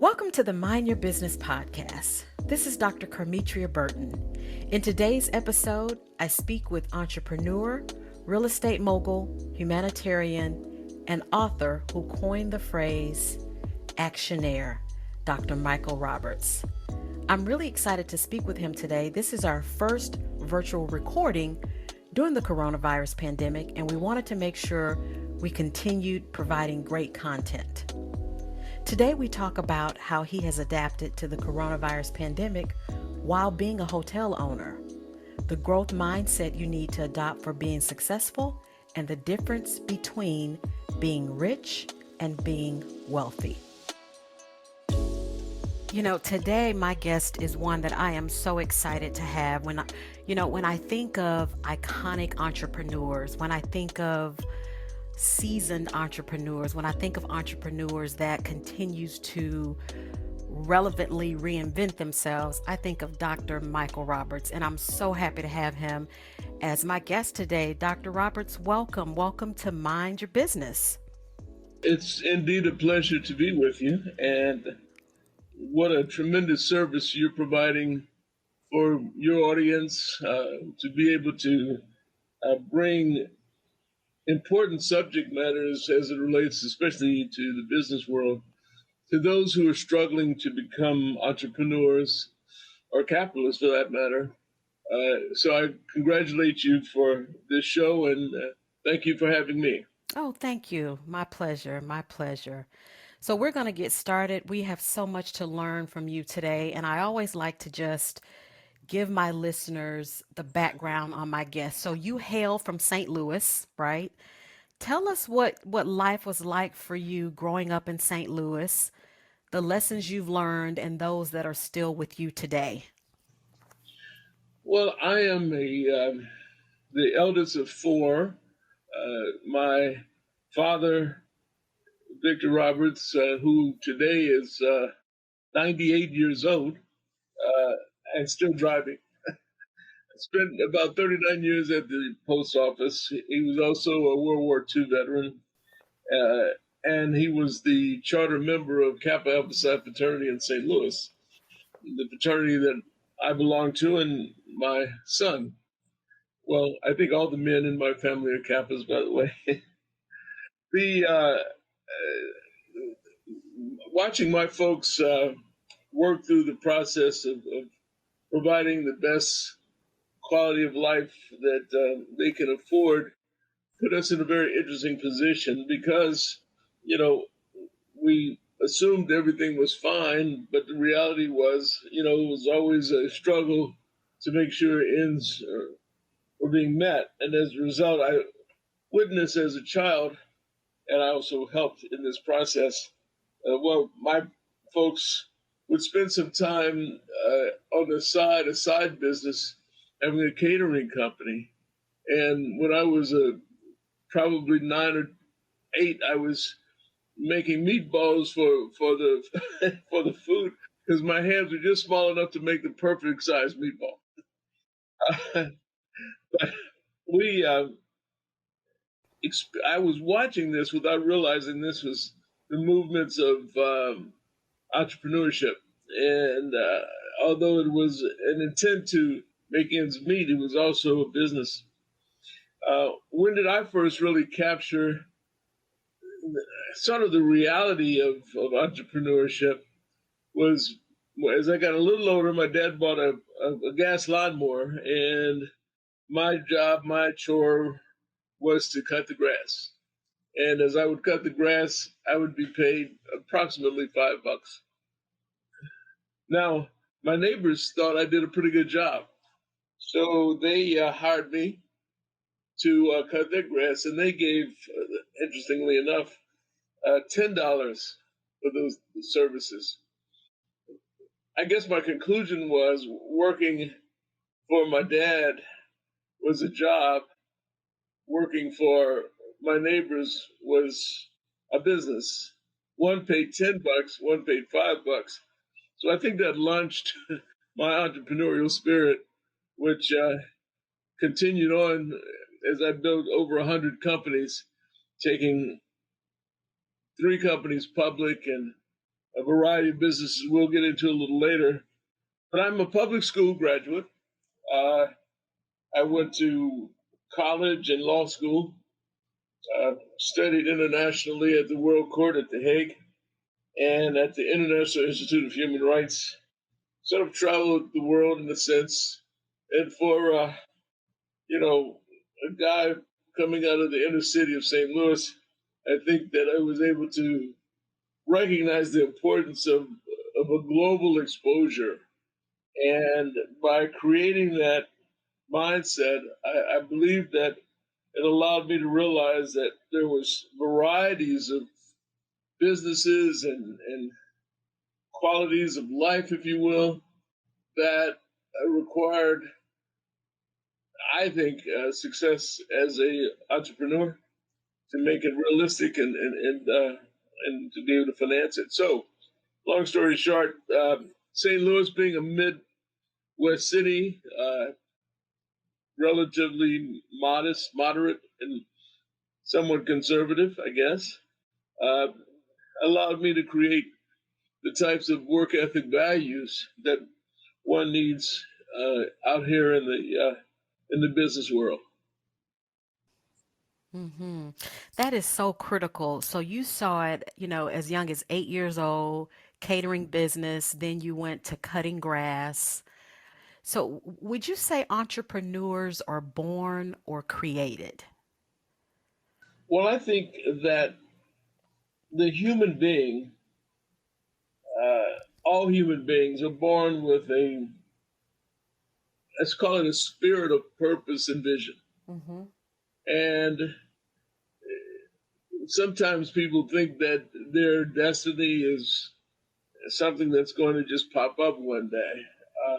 Welcome to the Mind Your Business podcast. This is Dr. Carmetria Burton. In today's episode, I speak with entrepreneur, real estate mogul, humanitarian, and author who coined the phrase Actionaire, Dr. Micheal Roberts. I'm really excited to speak with him today. This is our first virtual recording during the coronavirus pandemic, and we wanted to make sure we continued providing great content. Today, we talk about how he has adapted to the coronavirus pandemic while being a hotel owner, the growth mindset you need to adopt for being successful, and the difference between being rich and being wealthy. Today my guest is one that I am so excited to have. When I think of iconic entrepreneurs, when I think of seasoned entrepreneurs, when I think of entrepreneurs that continues to relevantly reinvent themselves, I think of Dr. Micheal Roberts, and I'm so happy to have him as my guest today. Dr. Roberts, welcome. Welcome to Mind Your Business. It's indeed a pleasure to be with you, and what a tremendous service you're providing for your audience to be able to bring important subject matters as it relates, especially to the business world, to those who are struggling to become entrepreneurs or capitalists for that matter. So I congratulate you for this show, and thank you for having me. Oh, thank you. My pleasure. My pleasure. So we're going to get started. We have so much to learn from you today, and I always like to just give my listeners the background on my guest. So you hail from St. Louis, right? Tell us what life was like for you growing up in St. Louis, the lessons you've learned, and those that are still with you today. Well, I am the eldest of four. My father, Victor Roberts, who today is 98 years old and still driving, spent about 39 years at the post office. He was also a World War II veteran, uh, and he was the charter member of Kappa Alpha Psi fraternity in St. Louis, the fraternity that I belong to, and my son. Well, I think all the men in my family are Kappas, by the way. the Watching my folks work through the process of providing the best quality of life that they can afford put us in a very interesting position because, you know, we assumed everything was fine, but the reality was, it was always a struggle to make sure ends were being met. And as a result, I witnessed as a child, and I also helped in this process. My folks would spend some time on the side, a side business, having a catering company. And when I was probably 9 or 8, I was making meatballs for the for the food because my hands were just small enough to make the perfect size meatball. But we, I was watching this without realizing this was the movements of entrepreneurship, and although it was an intent to make ends meet, it was also a business. When did I first really capture sort of the reality of entrepreneurship was as I got a little older, my dad bought a gas lawnmower, and my job, my chore was to cut the grass. And as I would cut the grass, I would be paid approximately $5. Now, my neighbors thought I did a pretty good job. So they hired me to cut their grass, and they gave, interestingly enough, $10 for those services. I guess my conclusion was working for my dad was a job, working for my neighbors was a business. One paid $10, one paid $5. So I think that launched my entrepreneurial spirit, which continued on as I built over 100 companies, taking 3 companies public and a variety of businesses we'll get into a little later. But I'm a public school graduate. Uh, I went to college and law school, studied internationally at the World Court at The Hague and at the International Institute of Human Rights. Sort of traveled the world in a sense. And for, a guy coming out of the inner city of St. Louis, I think that I was able to recognize the importance of a global exposure. And by creating that mindset, I believe that it allowed me to realize that there was varieties of businesses and qualities of life, if you will, that required, I think, success as a entrepreneur to make it realistic and to be able to finance it. So, long story short, St. Louis being a Midwest city, relatively modest, moderate, and somewhat conservative, I guess, uh, allowed me to create the types of work ethic values that one needs out here in the business world. Hmm. That is so critical. So you saw it, as young as 8 years old, catering business, then you went to cutting grass. So would you say entrepreneurs are born or created? Well, I think that the human being, all human beings, are born with let's call it a spirit of purpose and vision. Hmm. And sometimes people think that their destiny is something that's going to just pop up one day. Uh,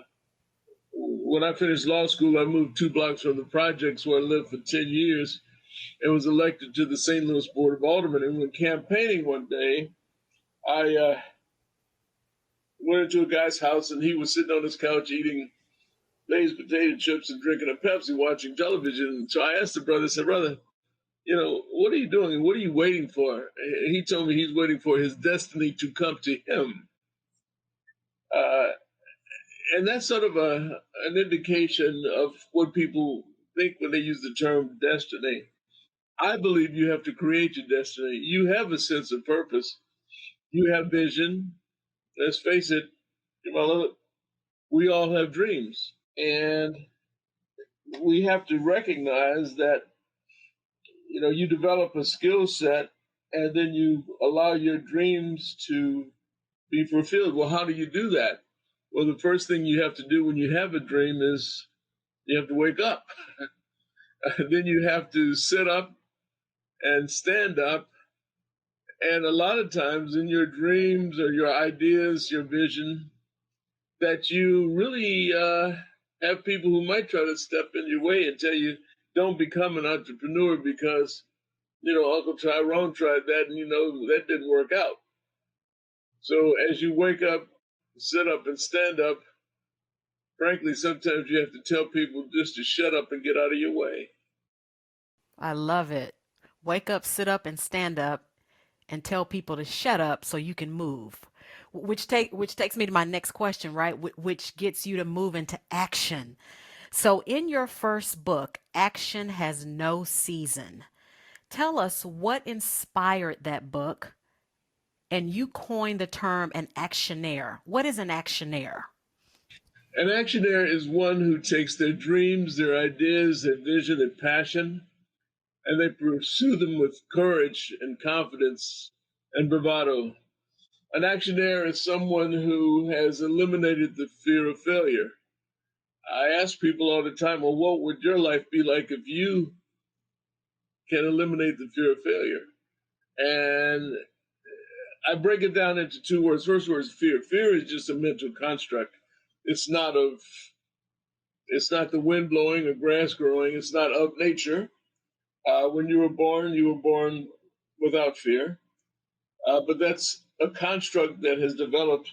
when I finished law school, I moved 2 blocks from the projects where I lived for 10 years and was elected to the St. Louis Board of Aldermen. And when campaigning one day, I went into a guy's house and he was sitting on his couch eating Lay's potato chips and drinking a Pepsi, watching television. And so I asked the brother, I said, brother, what are you doing and what are you waiting for? And he told me he's waiting for his destiny to come to him. Uh, and that's sort of an indication of what people think when they use the term destiny. I believe you have to create your destiny. You have a sense of purpose. You have vision. Let's face it, we all have dreams. And we have to recognize that, you develop a skill set and then you allow your dreams to be fulfilled. Well, how do you do that? Well, the first thing you have to do when you have a dream is you have to wake up. Then you have to sit up and stand up. And a lot of times in your dreams or your ideas, your vision, that you really have people who might try to step in your way and tell you, don't become an entrepreneur because, Uncle Tyrone tried that and, that didn't work out. So as you wake up, sit up, and stand up, frankly, sometimes you have to tell people just to shut up and get out of your way. I love it. Wake up, sit up, and stand up and tell people to shut up so you can move. Which takes me to my next question, right? Which gets you to move into action. So in your first book, Action Has No Season, tell us what inspired that book, and you coined the term an actionaire. What is an actionaire? An actionaire is one who takes their dreams, their ideas, their vision, and passion, and they pursue them with courage and confidence and bravado. An actionaire is someone who has eliminated the fear of failure. I ask people all the time, well, what would your life be like if you can eliminate the fear of failure? And I break it down into 2 words. First word is fear. Fear is just a mental construct. It's not of it's not the wind blowing or grass growing. It's not of nature. When you were born without fear. But that's a construct that has developed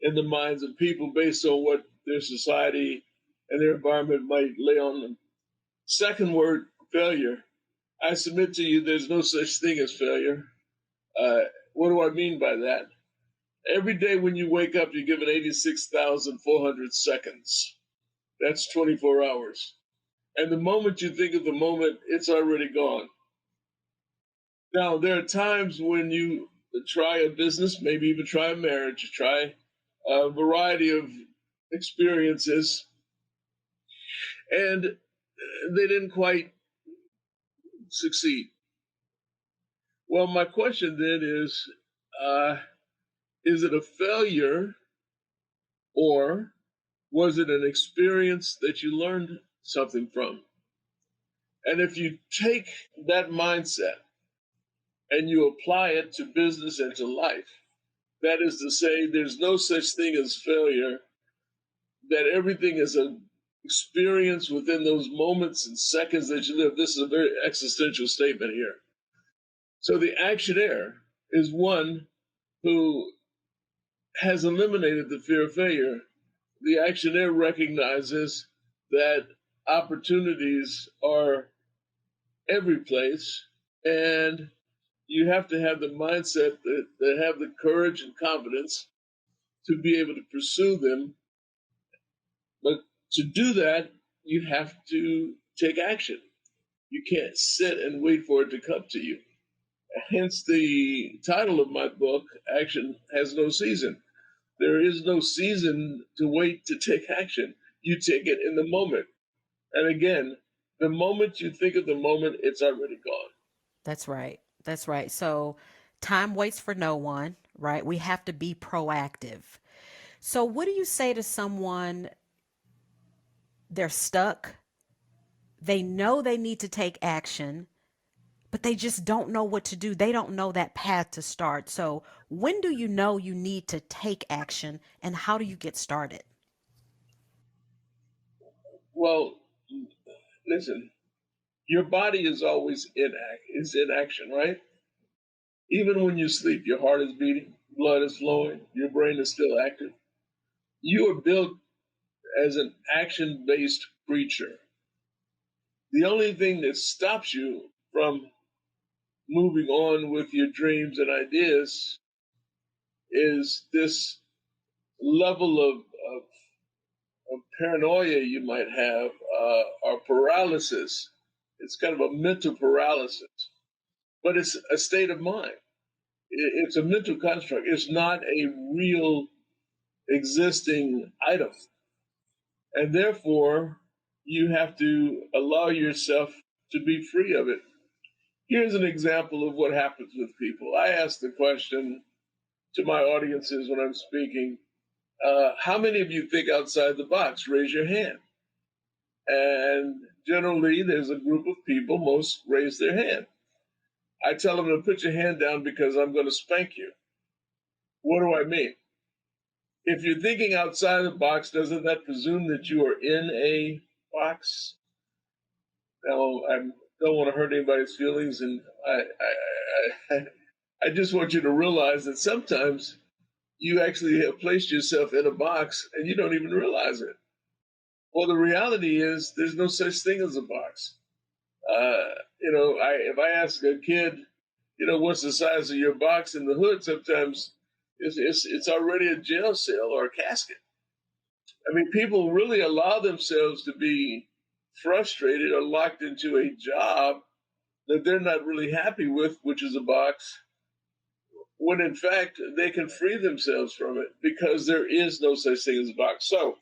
in the minds of people based on what their society and their environment might lay on them. Second word, failure. I submit to you there's no such thing as failure. Uh, what do I mean by that? Every day when you wake up, you're given 86,400 seconds. That's 24 hours. And the moment you think of the moment, it's already gone. Now, there are times when you try a business, maybe even try a marriage, try a variety of experiences, and they didn't quite succeed. Well, my question then is it a failure or was it an experience that you learned something from? And if you take that mindset and you apply it to business and to life, that is to say, there's no such thing as failure, that everything is an experience within those moments and seconds that you live. This is a very existential statement here. So the actionaire is one who has eliminated the fear of failure. The actionaire recognizes that opportunities are every place, and you have to have the mindset that have the courage and confidence to be able to pursue them. But to do that, you have to take action. You can't sit and wait for it to come to you. Hence the title of my book, Action Has No Season. There is no season to wait to take action. You take it in the moment. And again, the moment you think of the moment, it's already gone. That's right. That's right. So time waits for no one, right? We have to be proactive. So, what do you say to someone, they're stuck? They know they need to take action, but they just don't know what to do. They don't know that path to start. So, when do you know you need to take action and how do you get started? Well, listen, your body is always in action, right? Even when you sleep, your heart is beating, blood is flowing, your brain is still active. You are built as an action-based creature. The only thing that stops you from moving on with your dreams and ideas is this level of paranoia you might have, or paralysis. It's kind of a mental paralysis, but it's a state of mind. It's a mental construct. It's not a real existing item. And therefore, you have to allow yourself to be free of it. Here's an example of what happens with people. I ask the question to my audiences when I'm speaking, how many of you think outside the box? Raise your hand. And generally, there's a group of people, most raise their hand. I tell them to put your hand down because I'm going to spank you. What do I mean? If you're thinking outside the box, doesn't that presume that you are in a box? Now, I don't want to hurt anybody's feelings, and I just want you to realize that sometimes you actually have placed yourself in a box and you don't even realize it. Well, the reality is there's no such thing as a box. If I ask a kid, what's the size of your box in the hood, sometimes it's already a jail cell or a casket. I mean, people really allow themselves to be frustrated or locked into a job that they're not really happy with, which is a box, when in fact they can free themselves from it because there is no such thing as a box. So,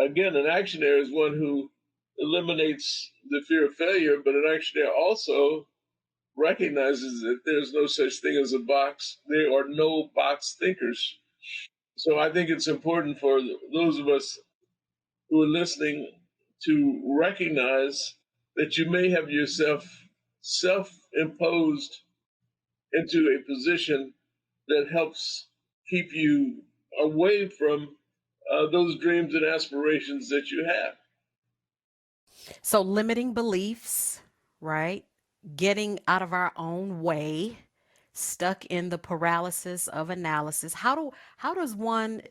again, an actionaire is one who eliminates the fear of failure, but an actionaire also recognizes that there's no such thing as a box. There are no box thinkers. So I think it's important for those of us who are listening to recognize that you may have yourself self-imposed into a position that helps keep you away from those dreams and aspirations that you have. So, limiting beliefs, right? Getting out of our own way, stuck in the paralysis of analysis. How does one,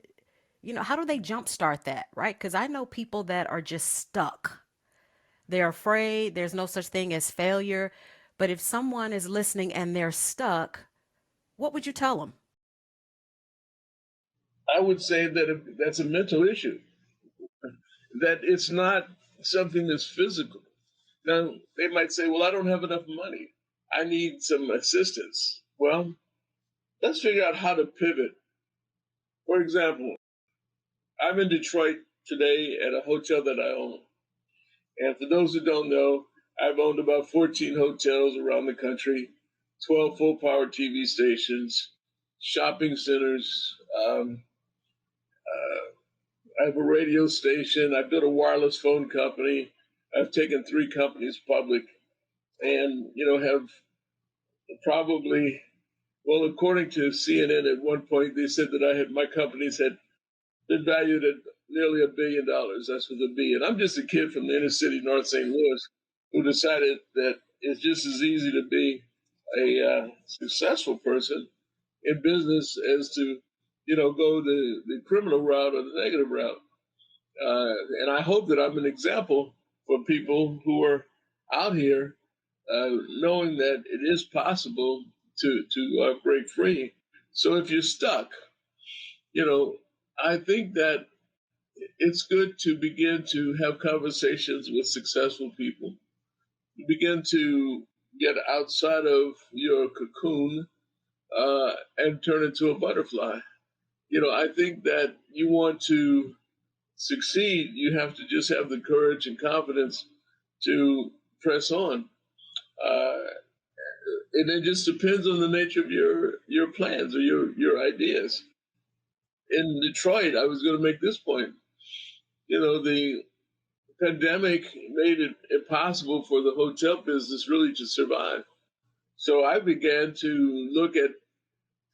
how do they jumpstart that, right? Because I know people that are just stuck. They're afraid. There's no such thing as failure. But if someone is listening and they're stuck, what would you tell them? I would say that that's a mental issue, that it's not something that's physical. Now, they might say, well, I don't have enough money. I need some assistance. Well, let's figure out how to pivot. For example, I'm in Detroit today at a hotel that I own. And for those who don't know, I've owned about 14 hotels around the country, 12 full power TV stations, shopping centers. I have a radio station. I built a wireless phone company. I've taken 3 companies public and, have probably, well, according to CNN at one point, they said that my companies had been valued at nearly $1 billion. That's with a B. And I'm just a kid from the inner city, North St. Louis, who decided that it's just as easy to be a successful person in business as to, go the criminal route or the negative route. And I hope that I'm an example for people who are out here knowing that it is possible to break free. So if you're stuck, I think that it's good to begin to have conversations with successful people. Begin to get outside of your cocoon and turn into a butterfly. I think that you want to succeed, you have to just have the courage and confidence to press on. Uh, and it just depends on the nature of your plans or your ideas. In Detroit, I was going to make this point. The pandemic made it impossible for the hotel business really to survive. So I began to look at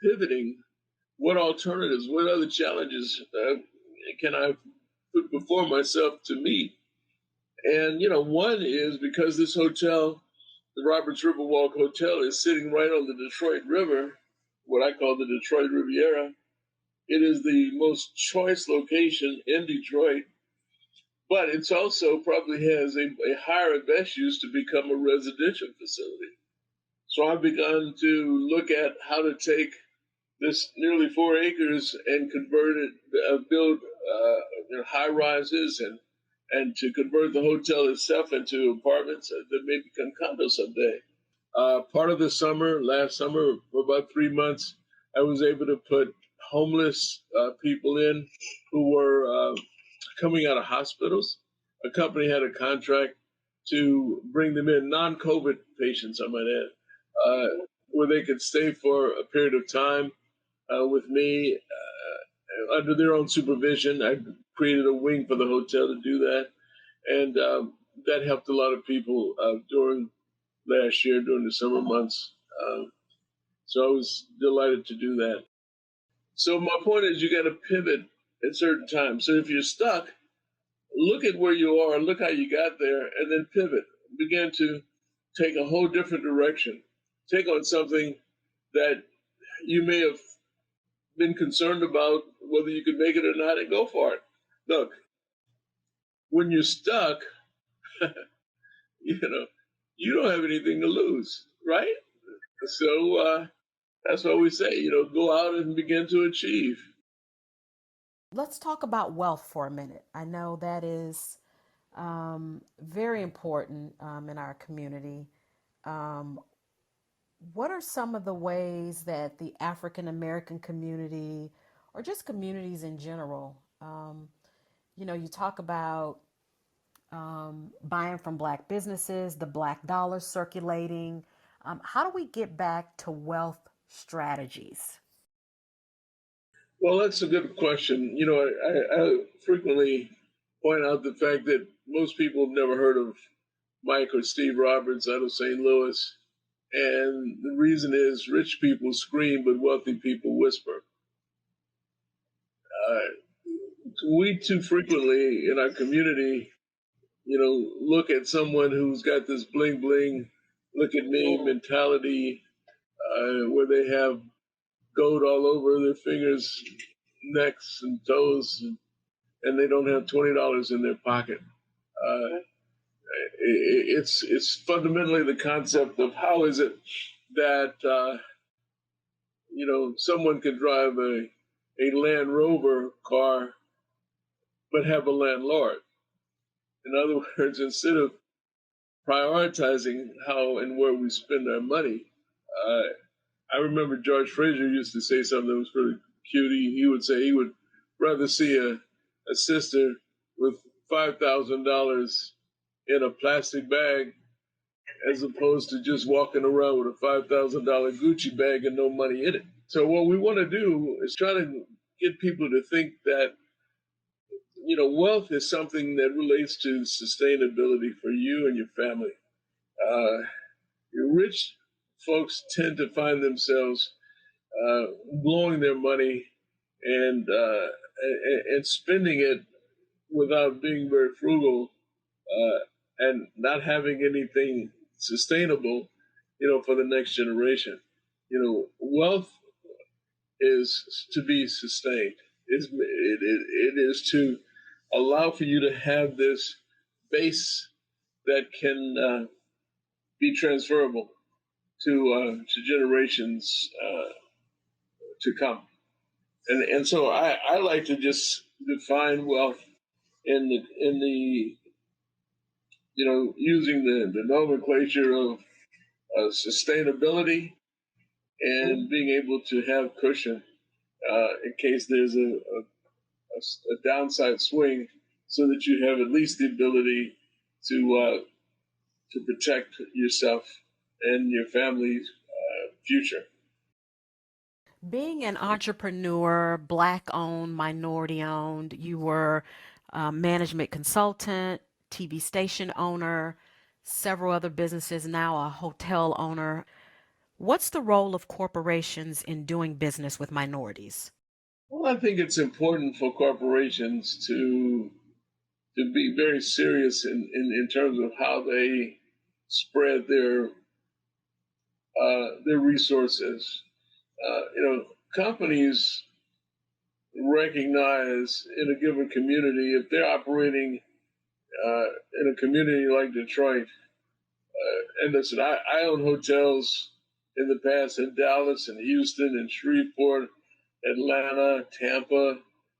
pivoting. What alternatives, what other challenges can I put before myself to meet? And, one is because this hotel, the Roberts Riverwalk Hotel, is sitting right on the Detroit River, what I call the Detroit Riviera. It is the most choice location in Detroit, but it's also probably has a higher and best use to become a residential facility. So I've begun to look at how to take this nearly 4 acres and convert it, build high rises and to convert the hotel itself into apartments that may become condos someday. Part of the summer, last summer, for about 3 months, I was able to put homeless people in who were coming out of hospitals. A company had a contract to bring them in, non-COVID patients, I might add, where they could stay for a period of time with me under their own supervision. I created a wing for the hotel to do that. And that helped a lot of people during last year, during the summer months. So I was delighted to do that. So my point is you got to pivot at certain times. So if you're stuck, look at where you are, look how you got there, and then pivot. Begin to take a whole different direction. Take on something that you may have been concerned about whether you could make it or not, and go for it. Look, when you're stuck, you know, you don't have anything to lose, right? So that's what we say, go out and begin to achieve. Let's talk about wealth for a minute. I know that is very important in our community. Um, what are some of the ways that the African American community, or just communities in general, you talk about buying from black businesses, the black dollar circulating. How do we get back to wealth strategies? Well, that's a good question. I frequently point out the fact that most people have never heard of Mike or Steve Roberts out of St. Louis. And the reason is rich people scream, but wealthy people whisper. We too frequently in our community, look at someone who's got this bling bling, look at me mentality, where they have gold all over their fingers, necks, and toes, and they don't have $20 in their pocket. Uh, it's fundamentally the concept of how is it that someone could drive a a Land Rover car, but have a landlord. In other words, instead of prioritizing how and where we spend our money, uh, I remember George Fraser used to say something that was pretty cute. He would say he would rather see a sister with $5,000 in a plastic bag as opposed to just walking around with a $5,000 Gucci bag and no money in it. So what we want to do is try to get people to think that wealth is something that relates to sustainability for you and your family. Uh, Rich folks tend to find themselves blowing their money and and spending it without being very frugal and not having anything sustainable, for the next generation. Wealth is to be sustained. It is to allow for you to have this base that can be transferable to generations to come. And so I like to just define wealth in the using the nomenclature of sustainability and being able to have cushion in case there's a downside swing, so that you have at least the ability to protect yourself and your family's future. Being an entrepreneur, Black owned, minority owned, you were a management consultant, TV station owner, several other businesses, now a hotel owner. What's the role of corporations in doing business with minorities? Well, I think it's important for corporations to be very serious in terms of how they spread their resources. Companies recognize in a given community, if they're operating in a community like Detroit. And listen, I own hotels in the past in Dallas and Houston and Shreveport, Atlanta, Tampa.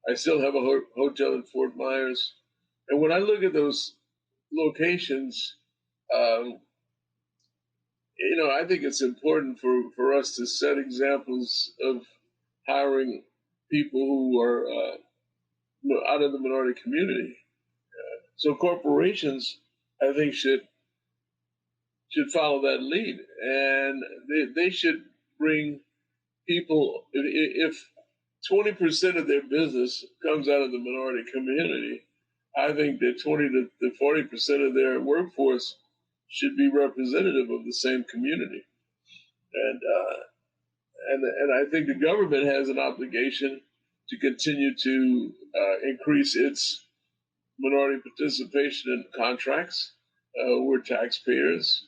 I still have a hotel in Fort Myers. And when I look at those locations, um, I think it's important for us to set examples of hiring people who are out of the minority community. So corporations, I think, should follow that lead, and they should bring people. If 20% of their business comes out of the minority community, I think that 20 to 40% of their workforce should be representative of the same community. And I think the government has an obligation to continue to increase its minority participation in contracts. We're taxpayers,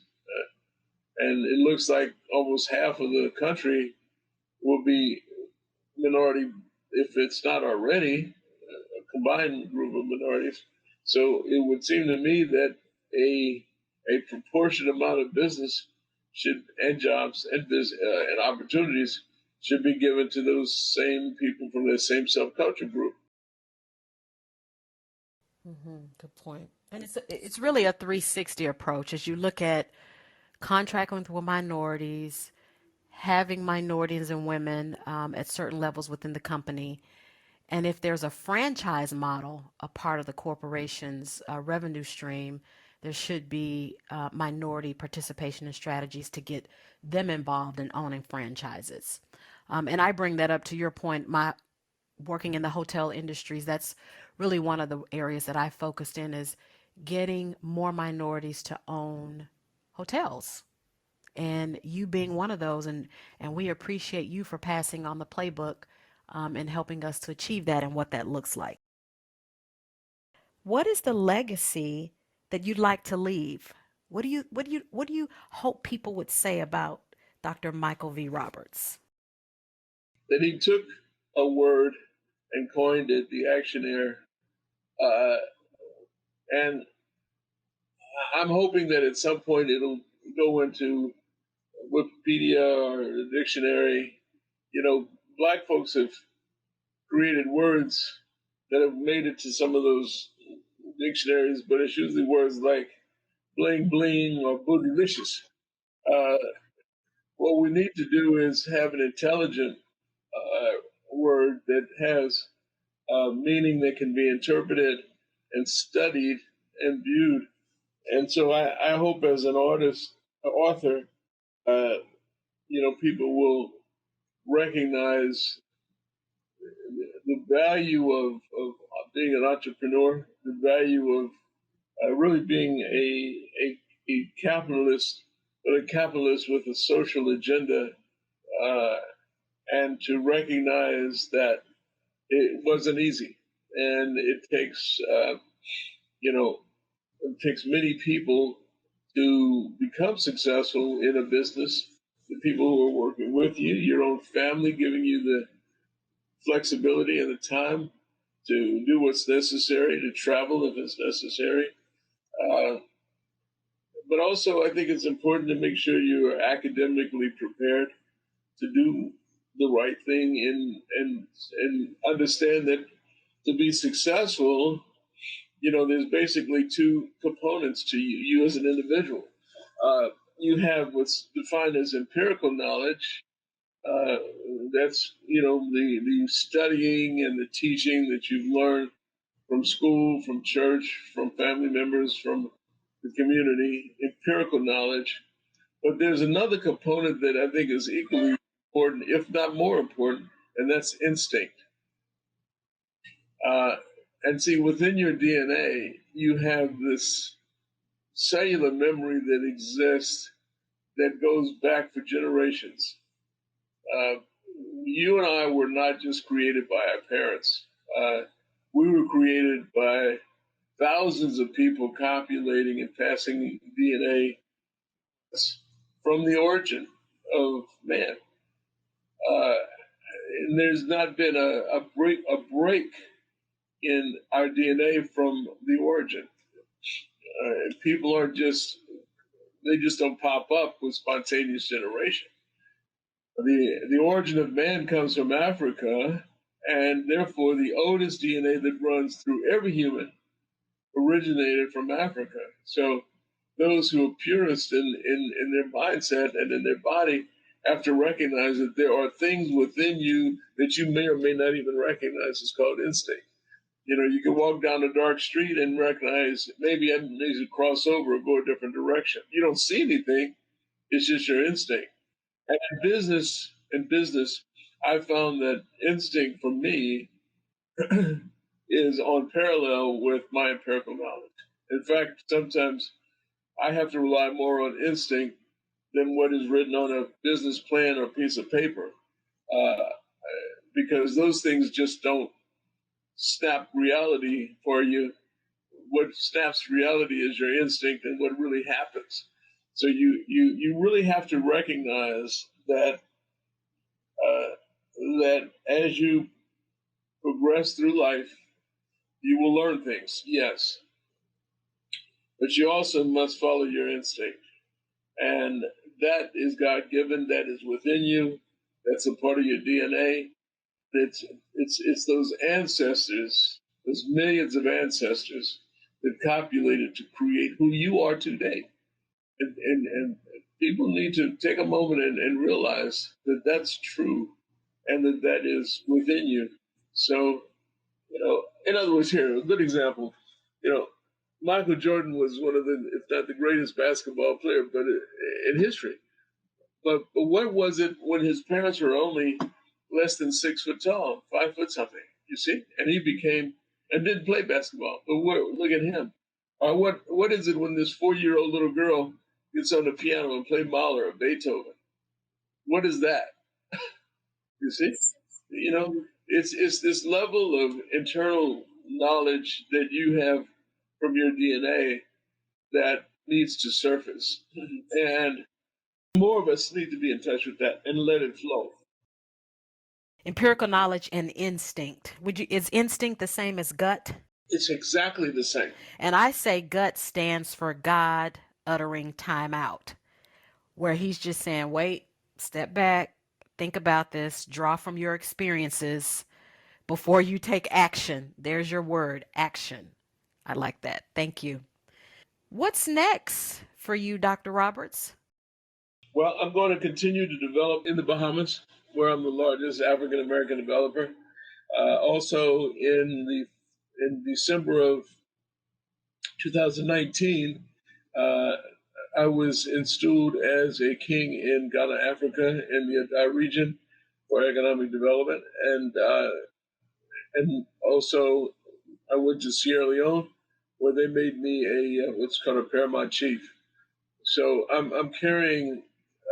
and it looks like almost half of the country will be minority, if it's not already a combined group of minorities. So it would seem to me that a proportionate amount of business and jobs and opportunities should be given to those same people from the same subculture group. Good point. And it's really a 360 approach as you look at contracting with minorities, having minorities and women at certain levels within the company. And if there's a franchise model, a part of the corporation's revenue stream, there should be minority participation and strategies to get them involved in owning franchises. And I bring that up to your point, my working in the hotel industries, that's really one of the areas that I focused in is getting more minorities to own hotels and you being one of those. And we appreciate you for passing on the playbook and helping us to achieve that and what that looks like. What is the legacy that you'd like to leave? What do you hope people would say about Dr. Micheal V. Roberts? That he took a word and coined it the Actionaire, uh, and I'm hoping that at some point it'll go into Wikipedia or the dictionary. Black folks have created words that have made it to some of those dictionaries, but it's usually words like bling bling or bootylicious. Uh, what we need to do is have an intelligent word that has meaning that can be interpreted and studied and viewed. And so I hope as an author, uh, people will recognize the value of being an entrepreneur, the value of really being a capitalist, but a capitalist with a social agenda, uh, and to recognize that it wasn't easy, and you know, it takes many people to become successful in a business. The people who are working with you, your own family, giving you the flexibility and the time to do what's necessary, to travel if it's necessary. Uh, but also, I think it's important to make sure you are academically prepared to do the right thing and understand that to be successful, there's basically two components to you as an individual. Uh, you have what's defined as empirical knowledge. Uh, that's the studying and the teaching that you've learned from school, from church, from family members, from the community, empirical knowledge. But there's another component that I think is equally important, if not more important, and that's instinct. Uh, and see, within your DNA, you have this cellular memory that exists that goes back for generations. Uh, you and I were not just created by our parents. We were created by thousands of people copulating and passing DNA from the origin of man. Uh, and there's not been a break in our DNA from the origin. People aren't just they just don't pop up with spontaneous generation. The origin of man comes from Africa, and therefore the oldest DNA that runs through every human originated from Africa. So those who are purists in their mindset and in their body have to recognize that there are things within you that you may or may not even recognize. It's called instinct. You can walk down a dark street and recognize maybe I need to cross over or go a different direction. You don't see anything; it's just your instinct. And in business, I found that instinct for me is on parallel with my empirical knowledge. In fact, sometimes I have to rely more on instinct than what is written on a business plan or piece of paper, uh, because those things just don't snap reality for you. What snaps reality is your instinct and what really happens. So you really have to recognize uh, that as you progress through life, you will learn things, yes, but you also must follow your instinct, and that is God given. That is within you. That's a part of your DNA. It's it's those ancestors, those millions of ancestors that copulated to create who you are today. And people need to take a moment and realize that that's true and that is within you. So, in other words, here, a good example, you know, Michael Jordan was one of the, if not the greatest basketball player, but in history. But what was it when his parents were only less than 6 foot tall, 5 foot something? You see, and he became and didn't play basketball. But look at him. What is it when this 4-year-old little girl gets on the piano and play Mahler or Beethoven? What is that? You see, it's this level of internal knowledge that you have from your DNA that needs to surface, and more of us need to be in touch with that and let it flow. Empirical knowledge and instinct. Is instinct the same as gut? It's exactly the same. And I say gut stands for God uttering time out, where he's just saying, wait, step back, think about this, draw from your experiences before you take action. There's your word, action. I like that. Thank you. What's next for you, Dr. Roberts? Well, I'm going to continue to develop in the Bahamas, where I'm the largest African American developer. Also, in December of 2019, uh, I was installed as a king in Ghana, Africa, in the entire region for economic development, and also I went to Sierra Leone, where they made me a what's called a paramount chief. So I'm carrying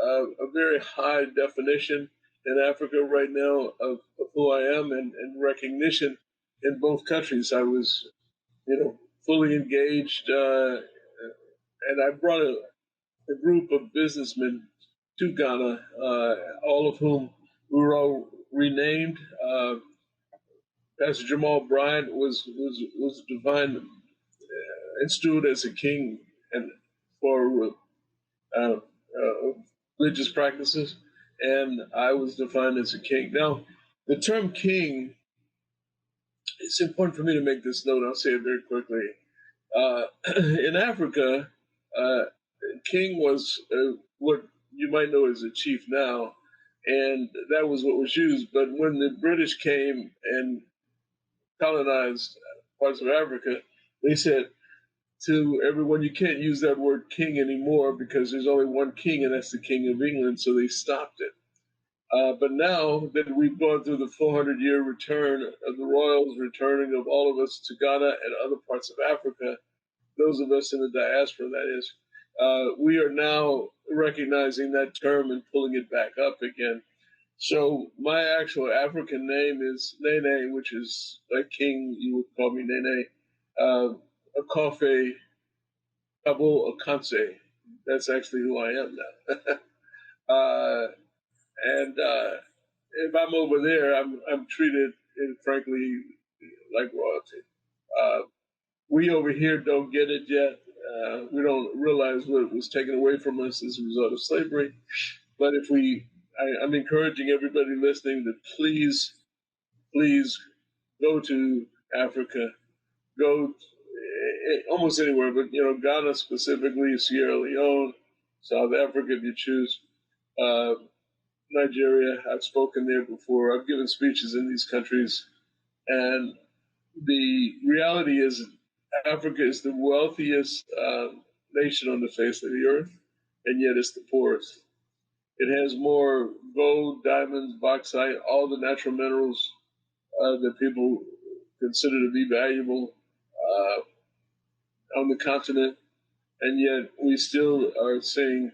a very high definition in Africa right now of who I am and recognition in both countries. I was, fully engaged, and I brought a group of businessmen to Ghana, all of whom we were all renamed. Pastor Jamal Bryant was divine installed as a king and for uh, religious practices, and I was defined as a king. Now, the term king, it's important for me to make this note. I'll say it very quickly. In Africa, uh, king was what you might know as a chief now, and that was what was used. But when the British came and colonized parts of Africa, they said to everyone, you can't use that word king anymore because there's only one king, and that's the King of England. So they stopped it. But now that we've gone through the 400-year return of the royals, returning of all of us to Ghana and other parts of Africa, those of us in the diaspora, that is, we are now recognizing that term and pulling it back up again. So my actual African name is Nene, which is like king. You would call me Nene. Akofe Kabo Akanse. That's actually who I am now. And if I'm over there, I'm treated, frankly, like royalty. Uh, we over here don't get it yet. We don't realize what was taken away from us as a result of slavery. But I'm encouraging everybody listening to please go to Africa, go almost anywhere, but Ghana specifically, Sierra Leone, South Africa if you choose, uh, Nigeria. I've spoken there before. I've given speeches in these countries, and the reality is Africa is the wealthiest nation on the face of the earth, and yet it's the poorest. It has more gold, diamonds, bauxite, all the natural minerals that people consider to be valuable on the continent, and yet we still are seeing,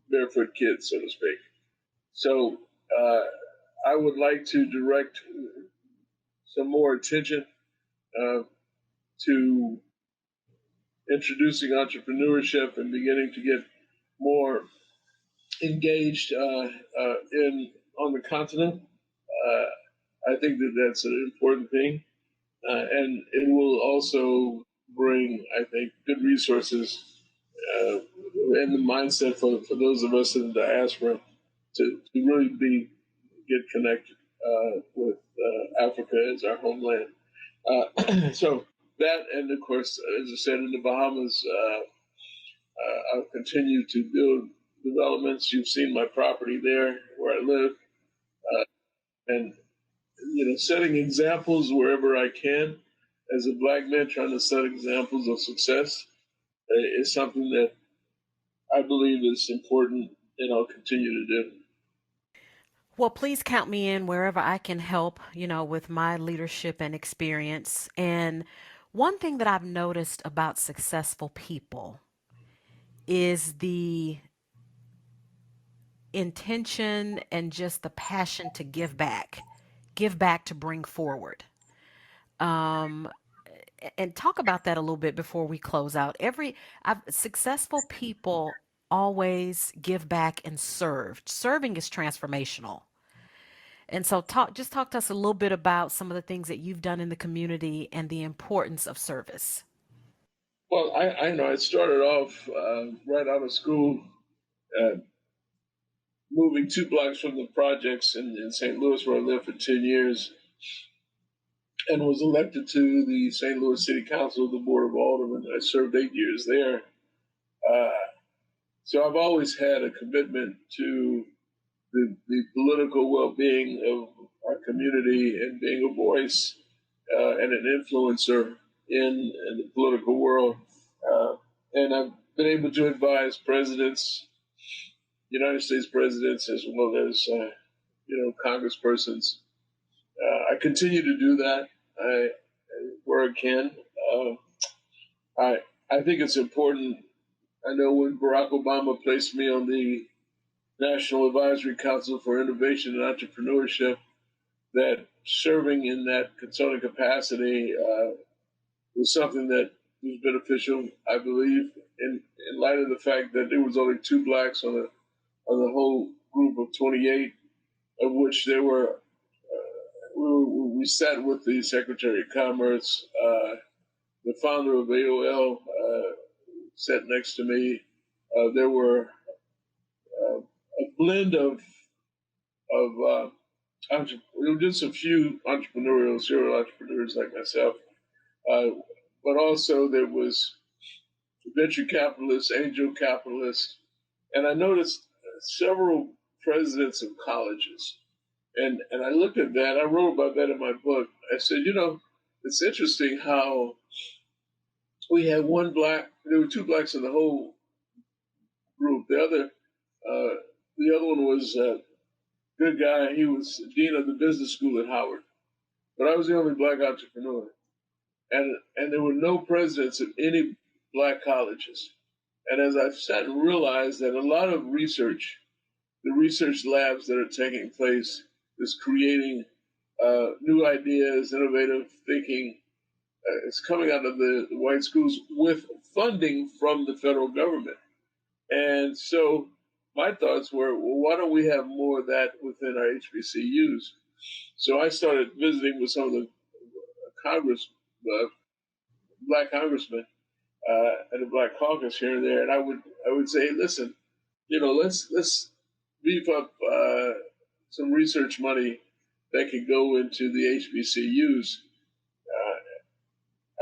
barefoot kids, so to speak. So uh, I would like to direct some more attention uh, to introducing entrepreneurship and beginning to get more engaged in on the continent. I think that that's an important thing, and it will also bring, I think, good resources and the mindset for those of us in the diaspora to really get connected with Africa as our homeland. So that, and of course, as I said, in the Bahamas, I'll continue to build developments. You've seen my property there where I live, and setting examples wherever I can. As a black man, trying to set examples of success is something that I believe is important, and I'll continue to do. Well, please count me in wherever I can help, with my leadership and experience. And one thing that I've noticed about successful people is the intention and just the passion to give back to bring forward. Um, and talk about that a little bit before we close out. Successful people always give back and serve. Serving is transformational. And so talk to us a little bit about some of the things that you've done in the community and the importance of service. Well, I know I started off right out of school, uh, moving 2 blocks from the projects in St. Louis, where I lived for 10 years. and was elected to the St. Louis City Council, the Board of Aldermen. I served 8 years there. Uh, so I've always had a commitment to the political well-being of our community and being a voice and an influencer in the political world. Uh, and I've been able to advise presidents, United States presidents, as well as congresspersons. I continue to do that where I can. Uh, I I think it's important. I know when Barack Obama placed me on the National Advisory Council for Innovation and Entrepreneurship, that serving in that consulting capacity was something that was beneficial, I believe, in light of the fact that there was only two blacks on the whole group of 28, of which there were we sat with the Secretary of Commerce, the founder of AOL sat next to me. There were a blend of just a few entrepreneurial serial entrepreneurs like myself, uh, but also there was venture capitalists, angel capitalists, and I noticed several presidents of colleges. And I looked at that. I wrote about that in my book. I said, it's interesting how we had one black. There were two blacks in the whole group. The other one was a good guy. He was dean of the business school at Howard. But I was the only black entrepreneur, and there were no presidents of any black colleges. And as I've sat and realized that a lot of research, the research labs that are taking place, is creating new ideas, innovative thinking. It's coming out of the white schools with funding from the federal government. And so my thoughts were, well, why don't we have more of that within our HBCUs? So I started visiting with some of the Congress, black congressmen, and the Black Caucus here and there, and I would say, listen, let's beef up some research money that can go into the HBCUs.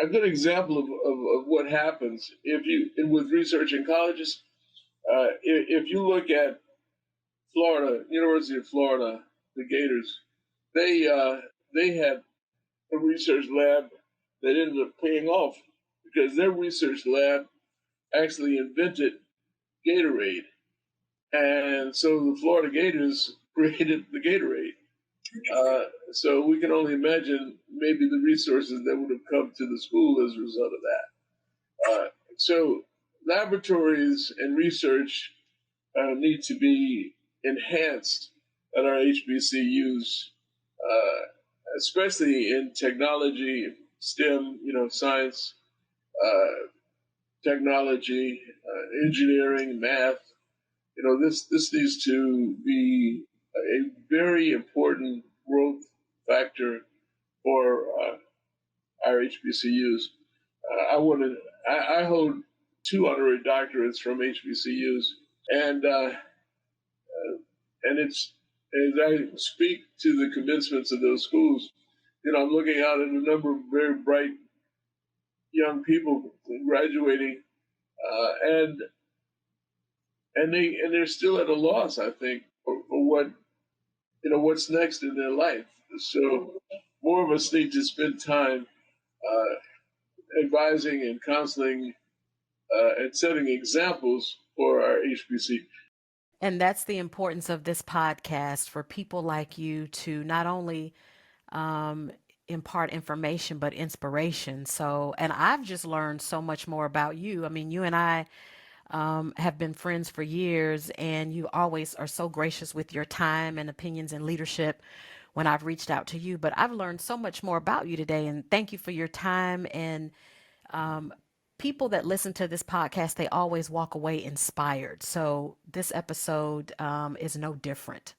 A good example of what happens with research in colleges, if you look at Florida, University of Florida, the Gators, they had a research lab that ended up paying off because their research lab actually invented Gatorade. And so the Florida Gators created the Gatorade. So we can only imagine maybe the resources that would have come to the school as a result of that. So laboratories and research need to be enhanced at our HBCUs, especially in technology, STEM, science, technology, engineering, math. This needs to be a very important growth factor for our HBCUs. I hold 2 honorary doctorates from HBCUs, and it's as I speak to the commencements of those schools, I'm looking out at a number of very bright young people graduating, and they're still at a loss, I think, for what's next in their life. So more of us need to spend time advising and counseling and setting examples for our HBC. And that's the importance of this podcast for people like you to not only um, impart information, but inspiration. So, and I've just learned so much more about you. I mean, you and I have been friends for years, and you always are so gracious with your time and opinions and leadership when I've reached out to you. But I've learned so much more about you today, and thank you for your time. And people that listen to this podcast, they always walk away inspired. So this episode is no different.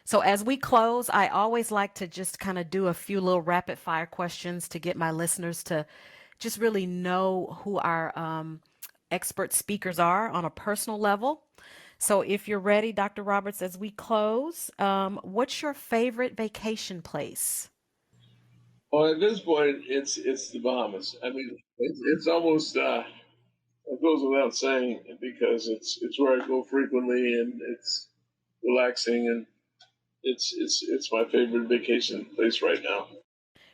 So as we close, I always like to just kind of do a few little rapid fire questions to get my listeners to just really know who our expert speakers are on a personal level. So if you're ready, Dr. Roberts, as we close, what's your favorite vacation place? Well, at this point, it's the Bahamas. I mean, it's almost it goes without saying because it's where I go frequently and it's relaxing and it's my favorite vacation place right now.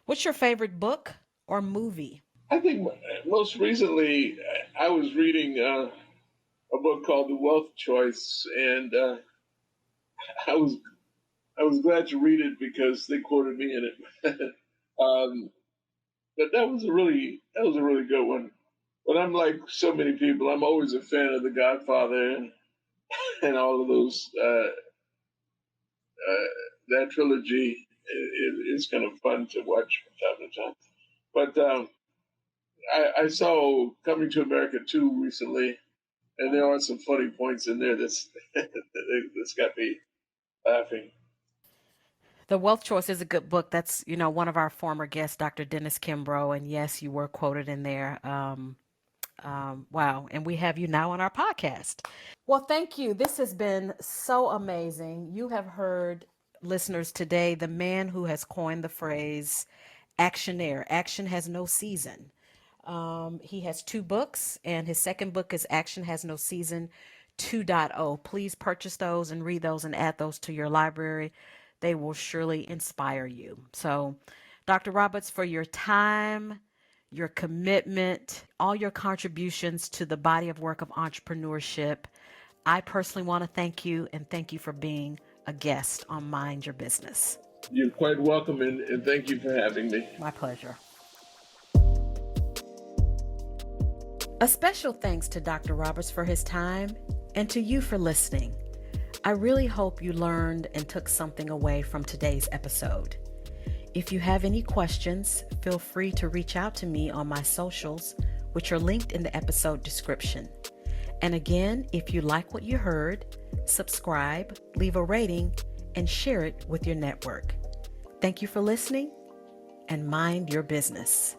What's your favorite book or movie? I think most recently I was reading a book called The Wealth Choice, and I was I was glad to read it because they quoted me in it. um, but that was a really good one. But I'm like so many people. I'm always a fan of The Godfather and all of those that trilogy. It's kind of fun to watch from time to time. But I saw Coming to America 2 recently, and there are some funny points in there that's got me laughing. The Wealth Choice is a good book. That's, one of our former guests, Dr. Dennis Kimbrough. And yes, you were quoted in there. Wow. And we have you now on our podcast. Well, thank you. This has been so amazing. You have heard, listeners, today the man who has coined the phrase Actionaire. Action has no season. He has two books, and his second book is Action Has No Season 2.0. Please purchase those and read those and add those to your library. They will surely inspire you. So, Dr. Roberts, for your time, your commitment, all your contributions to the body of work of entrepreneurship, I personally want to thank you and thank you for being a guest on Mind Your Business. You're quite welcome, and thank you for having me. My pleasure. A special thanks to Dr. Roberts for his time and to you for listening. I really hope you learned and took something away from today's episode. If you have any questions, feel free to reach out to me on my socials, which are linked in the episode description. And again, if you like what you heard, subscribe, leave a rating, and share it with your network. Thank you for listening, and mind your business.